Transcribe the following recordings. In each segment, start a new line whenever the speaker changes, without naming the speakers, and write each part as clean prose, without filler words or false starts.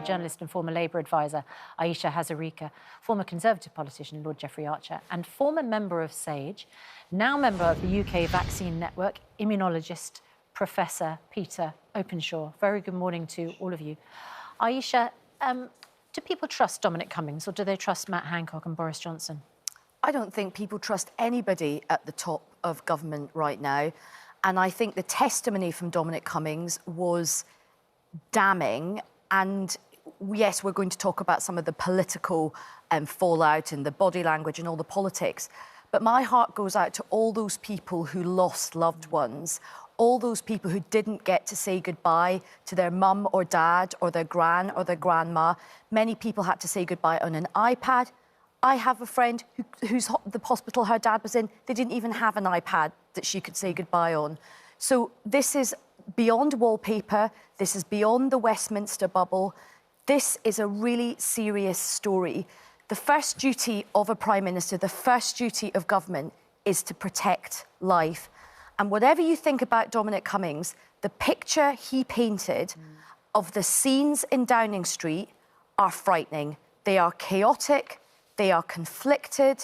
alongside journalist and former Labour advisor Ayesha Hazarika, former Conservative politician Lord Geoffrey Archer, and former member of SAGE, now member of the UK Vaccine Network, immunologist Professor Peter Openshaw. Very good morning to all of you. Ayesha, do people trust Dominic Cummings or do they trust Matt Hancock and Boris Johnson?
I don't think people trust anybody at the top of government right now. And I think the testimony from Dominic Cummings was damning. And yes, we're going to talk about some of the political fallout and the body language and all the politics. But my heart goes out to all those people who lost loved ones, all those people who didn't get to say goodbye to their mum or dad or their gran or their grandma. Many people had to say goodbye on an iPad. I have a friend who's the hospital her dad was in. They didn't even have an iPad that she could say goodbye on. So this is beyond wallpaper. This is beyond the Westminster bubble. This is a really serious story. The first duty of a Prime Minister, the first duty of government is to protect life. And whatever you think about Dominic Cummings, the picture he painted of the scenes in Downing Street are frightening. They are chaotic, they are conflicted,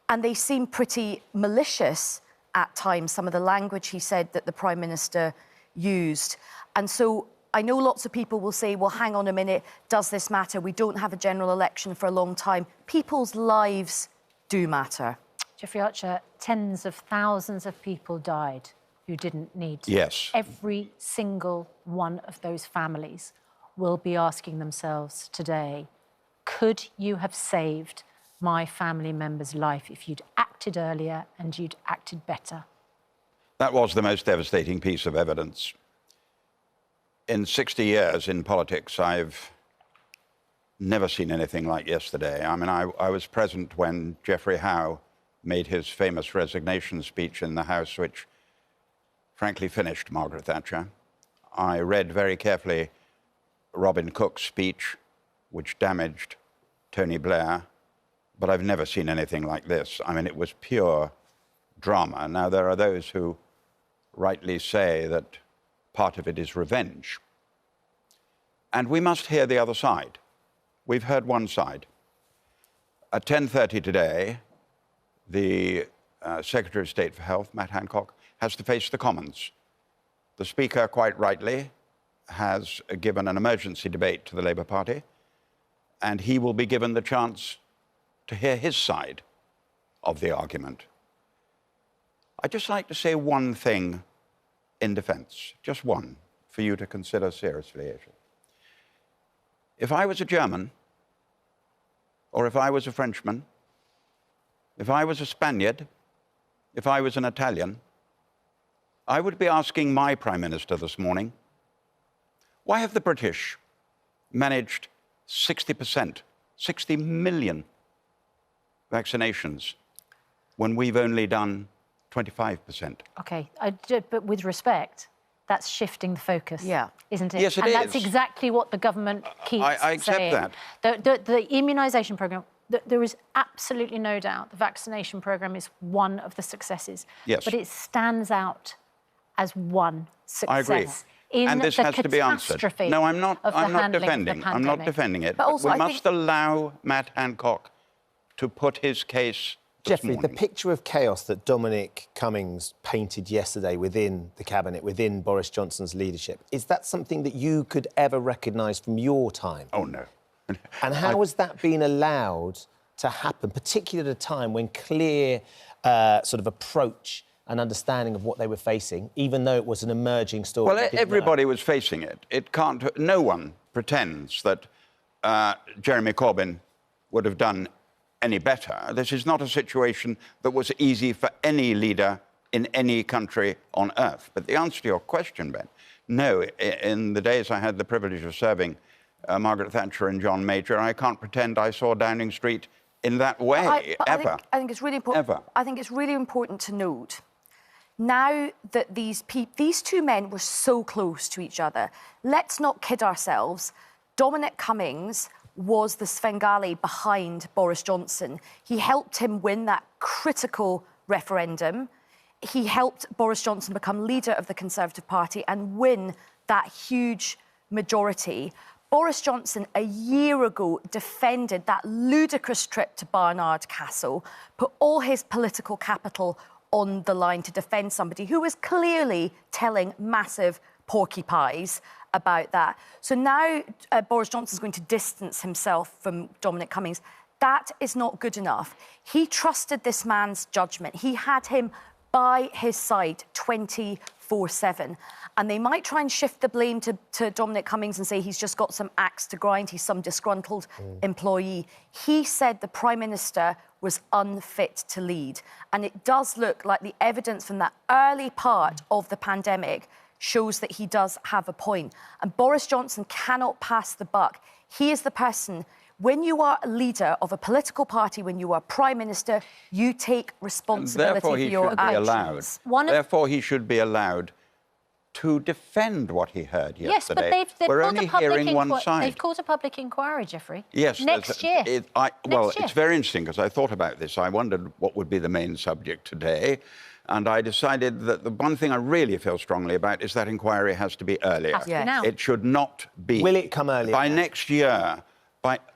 and they seem pretty malicious at times, some of the language he said that the Prime Minister used. And so I know lots of people will say, well, hang on a minute, does this matter? We don't have a general election for a long time. People's lives do matter.
Geoffrey Archer, tens of thousands of people died who didn't need to.
Yes.
Every single one of those families will be asking themselves today, could you have saved my family member's life if you'd acted earlier and you'd acted better?
That was the most devastating piece of evidence. In 60 years in politics, I've never seen anything like yesterday. I mean, I was present when Geoffrey Howe made his famous resignation speech in the House, which frankly finished Margaret Thatcher. I read very carefully Robin Cook's speech, which damaged Tony Blair, but I've never seen anything like this. I mean, it was pure drama. Now, there are those who rightly say that part of it is revenge. And we must hear the other side. We've heard one side. At 10:30 today, the Secretary of State for Health, Matt Hancock, has to face the Commons. The Speaker, quite rightly, has given an emergency debate to the Labour Party, and he will be given the chance to hear his side of the argument. I'd just like to say one thing in defence, just one, for you to consider seriously, Ayesha. If I was a German, or if I was a Frenchman, if I was a Spaniard, if I was an Italian, I would be asking my Prime Minister this morning, why have the British managed 60%, 60 million vaccinations when we've only done 25%?
OK, but with respect, that's shifting the focus, isn't it?
Yes, it
is.
is.
And that's exactly what the government keeps saying.
I accept that.
The immunisation programme, there is absolutely no doubt the vaccination programme is one of the successes.
Yes.
But it stands out as one success.
I agree. And this has to be answered. No, I'm not defending. I'm not defending it. But also, we must allow Matt Hancock to put his case this
Geoffrey,
morning.
the picture of chaos that Dominic Cummings painted yesterday within the Cabinet, within Boris Johnson's leadership, is that something that you could ever recognise from your time?
Oh, no.
And how has that been allowed to happen, particularly at a time when clear sort of approach and understanding of what they were facing, even though it was an emerging story?
Well, everybody was facing it. No one pretends that Jeremy Corbyn would have done any better. This is not a situation that was easy for any leader in any country on earth. But the answer to your question, Ben, no, in the days I had the privilege of serving Margaret Thatcher and John Major, I can't pretend I saw Downing Street in that way, ever.
I think it's really important.
Ever.
I think it's really important to note, now that these two men were so close to each other, let's not kid ourselves. Dominic Cummings was the Svengali behind Boris Johnson. He helped him win that critical referendum. He helped Boris Johnson become leader of the Conservative Party and win that huge majority. Boris Johnson, a year ago, defended that ludicrous trip to Barnard Castle, put all his political capital on the line to defend somebody who was clearly telling massive porcupines about that. So now Boris Johnson's going to distance himself from Dominic Cummings. That is not good enough. He trusted this man's judgment. He had him by his side 24/7. And they might try and shift the blame to Dominic Cummings and say he's just got some axe to grind, he's some disgruntled employee. He said the Prime Minister was unfit to lead. And it does look like the evidence from that early part of the pandemic shows that he does have a point. And Boris Johnson cannot pass the buck. He is the person, when you are a leader of a political party, when you are Prime Minister, you take responsibility for your actions.
Therefore, he should be allowed to defend what he heard yesterday.
Yes, but they've
We're
called
only
a public
hearing one side.
They've called a public inquiry, Geoffrey.
Yes.
Next year.
It's very interesting because I thought about this. I wondered what would be the main subject today. And I decided that the one thing I really feel strongly about is that inquiry has to be earlier.
Has to be now.
It should not be.
Will it come earlier?
By next year.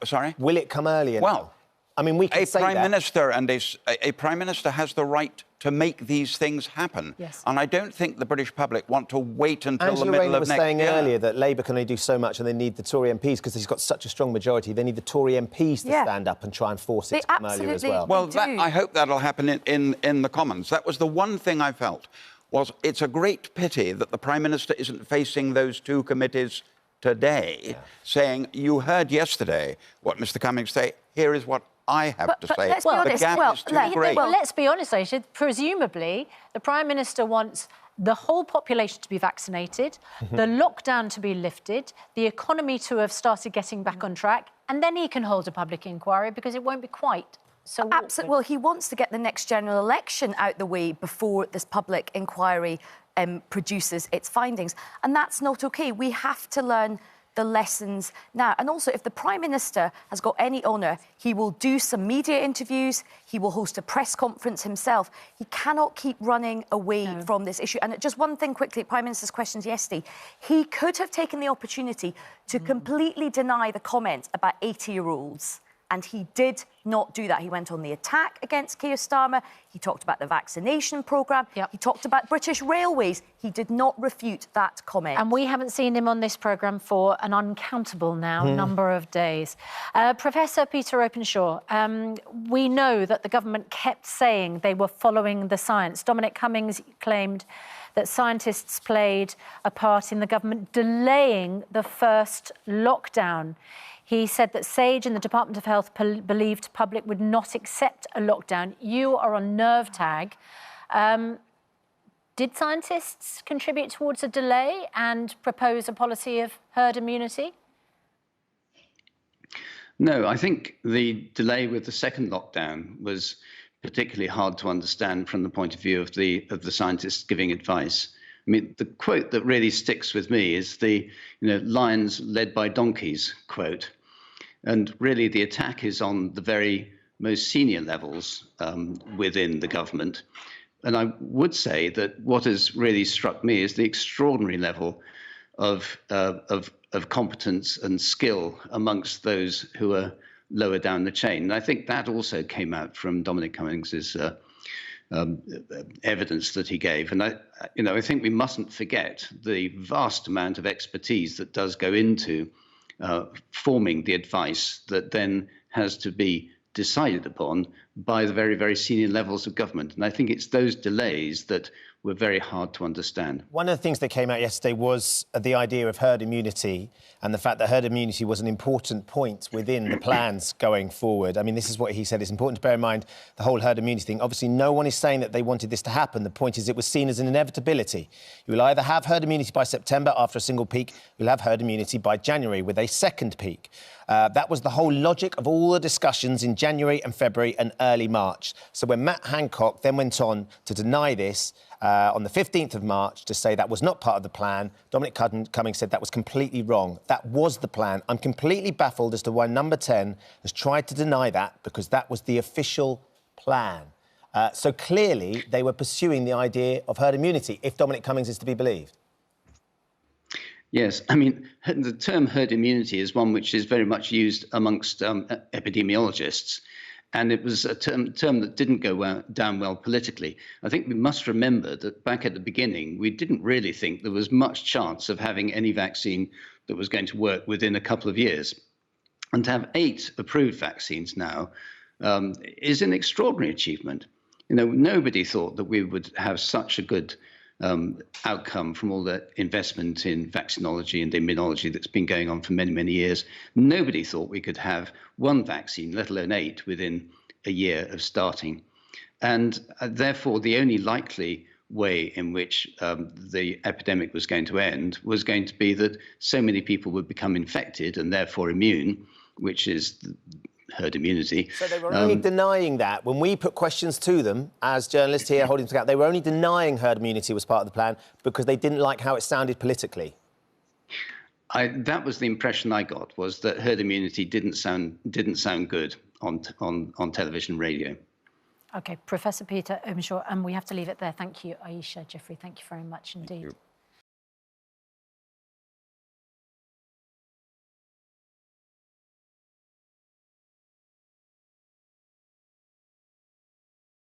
Sorry?
Will it come earlier?
Well,
I mean, we can say
Prime
that.
Minister and a Prime Minister has the right to make these things happen.
Yes.
And I don't think the British public want to wait until
Angela
the middle
Rayner
of
was
next
saying
year.
earlier that Labour can only do so much and they need the Tory MPs because he's got such a strong majority. They need the Tory MPs to stand up and try and force it to come earlier as well.
Well, I hope that'll happen in the Commons. That was the one thing I felt, was it's a great pity that the Prime Minister isn't facing those two committees today, saying, you heard yesterday what Mr Cummings say, here is what I have to say.
Let's be honest.
The gap is too great.
Well, let's be honest, Aisha. Presumably, the Prime Minister wants the whole population to be vaccinated, the lockdown to be lifted, the economy to have started getting back on track, and then he can hold a public inquiry because it won't be quite so
absolutely. Well, he wants to get the next general election out the way before this public inquiry produces its findings. And that's not OK. We have to learn the lessons now. And also, if the Prime Minister has got any honour, he will do some media interviews, he will host a press conference himself. He cannot keep running away from this issue. And just one thing quickly, Prime Minister's questions yesterday, he could have taken the opportunity to completely deny the comments about 80-year-olds. And he did not do that. He went on the attack against Keir Starmer. He talked about the vaccination programme. He talked about British Railways. He did not refute that comment.
And we haven't seen him on this programme for an uncountable number of days. Professor Peter Openshaw, we know that the government kept saying they were following the science. Dominic Cummings claimed that scientists played a part in the government delaying the first lockdown. He said that SAGE and the Department of Health believed public would not accept a lockdown. You are on nerve tag. Did scientists contribute towards a delay and propose a policy of herd immunity?
No, I think the delay with the second lockdown was particularly hard to understand from the point of view of the scientists giving advice. I mean, the quote that really sticks with me is the, lions led by donkeys quote. And really the attack is on the very most senior levels within the government. And I would say that what has really struck me is the extraordinary level of competence and skill amongst those who are lower down the chain. And I think that also came out from Dominic Cummings's evidence that he gave. And I think we mustn't forget the vast amount of expertise that does go into forming the advice that then has to be decided upon by the very, very senior levels of government. And I think it's those delays that were very hard to understand.
One of the things that came out yesterday was the idea of herd immunity and the fact that herd immunity was an important point within the plans going forward. I mean, this is what he said. It's important to bear in mind the whole herd immunity thing. Obviously, no one is saying that they wanted this to happen. The point is it was seen as an inevitability. You will either have herd immunity by September after a single peak, you'll have herd immunity by January with a second peak. That was the whole logic of all the discussions in January and February and early March. So when Matt Hancock then went on to deny this on the 15th of March to say that was not part of the plan, Dominic Cummings said that was completely wrong. That was the plan. I'm completely baffled as to why Number 10 has tried to deny that, because that was the official plan. So clearly they were pursuing the idea of herd immunity, if Dominic Cummings is to be believed.
Yes, I mean, the term herd immunity is one which is very much used amongst epidemiologists, and it was a term that didn't go down well politically. I think we must remember that back at the beginning, we didn't really think there was much chance of having any vaccine that was going to work within a couple of years. And to have 8 approved vaccines now is an extraordinary achievement. You know, nobody thought that we would have such a good outcome from all the investment in vaccinology and immunology that's been going on for many, many years. Nobody thought we could have 1 vaccine, let alone 8, within a year of starting. And therefore, the only likely way in which the epidemic was going to end was going to be that so many people would become infected and therefore immune, which is herd immunity.
So they were only denying that. When we put questions to them, as journalists here holding to account, they were only denying herd immunity was part of the plan because they didn't like how it sounded politically.
That was the impression I got, was that herd immunity didn't sound good on television and radio.
OK, Professor Peter Omshaw, and we have to leave it there. Thank you, Aisha, Jeffrey, thank you very much indeed.